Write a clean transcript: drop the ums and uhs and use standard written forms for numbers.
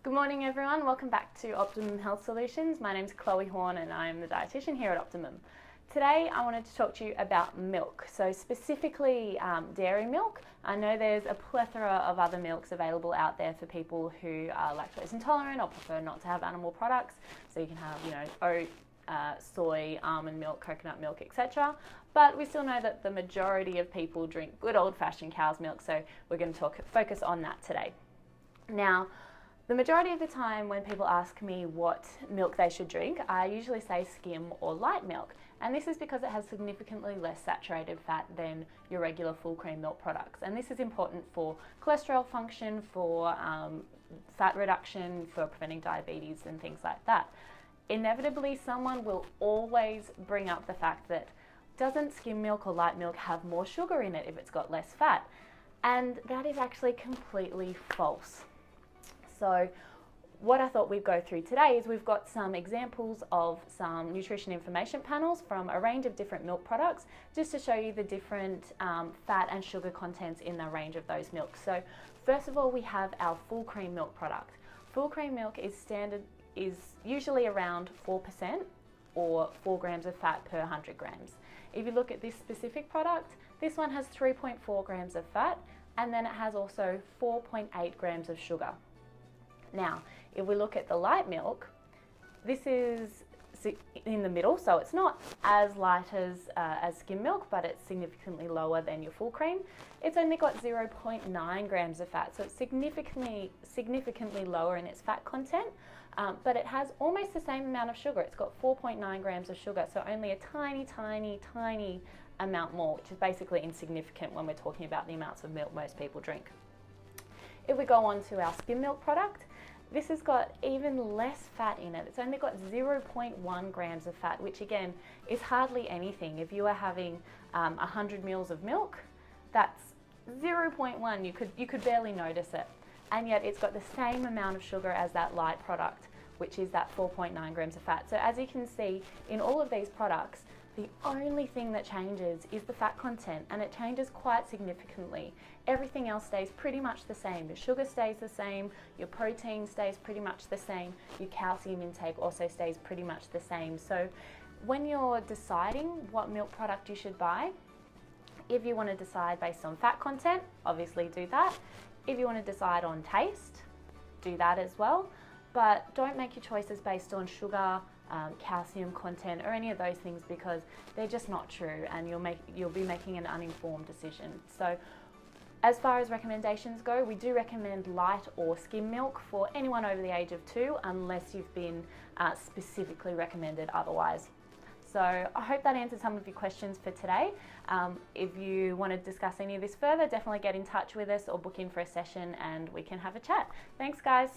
Good morning everyone, welcome back to Optimum Health Solutions. My name is Chloe Horn and I'm the dietitian here at Optimum. Today I wanted to talk to you about milk, so specifically dairy milk. I know there's a plethora of other milks available out there for people who are lactose intolerant or prefer not to have animal products. So you can have, oat, soy, almond milk, coconut milk, etc. But we still know that the majority of people drink good old-fashioned cow's milk, so we're going to focus on that today. Now, the majority of the time when people ask me what milk they should drink, I usually say skim or light milk. And this is because it has significantly less saturated fat than your regular full cream milk products. And this is important for cholesterol function, for fat reduction, for preventing diabetes and things like that. Inevitably, someone will always bring up the fact that doesn't skim milk or light milk have more sugar in it if it's got less fat? And that is actually completely false. So what I thought we'd go through today is we've got some examples of some nutrition information panels from a range of different milk products, just to show you the different fat and sugar contents in the range of those milks. So first of all, we have our full cream milk product. Full cream milk is usually around 4% or 4 grams of fat per 100 grams. If you look at this specific product, this one has 3.4 grams of fat, and then it has also 4.8 grams of sugar. Now, if we look at the light milk, this is in the middle, so it's not as light as skim milk, but it's significantly lower than your full cream. It's only got 0.9 grams of fat, so it's significantly lower in its fat content, but it has almost the same amount of sugar. It's got 4.9 grams of sugar, so only a tiny, tiny, tiny amount more, which is basically insignificant when we're talking about the amounts of milk most people drink. If we go on to our skim milk product, this has got even less fat in it. It's only got 0.1 grams of fat, which again is hardly anything. If you are having 100 mils of milk, that's 0.1. You could barely notice it. And yet it's got the same amount of sugar as that light product, which is that 4.9 grams of fat. So as you can see, in all of these products, the only thing that changes is the fat content, and it changes quite significantly. Everything else stays pretty much the same. Your sugar stays the same, your protein stays pretty much the same, your calcium intake also stays pretty much the same. So when you're deciding what milk product you should buy, if you want to decide based on fat content, obviously do that. If you want to decide on taste, do that as well. But don't make your choices based on sugar, calcium content or any of those things, because they're just not true, and you'll be making an uninformed decision. So as far as recommendations go, we do recommend light or skim milk for anyone over the age of 2, unless you've been specifically recommended otherwise. So I hope that answered some of your questions for today. If you want to discuss any of this further, definitely get in touch with us or book in for a session and we can have a chat. Thanks guys.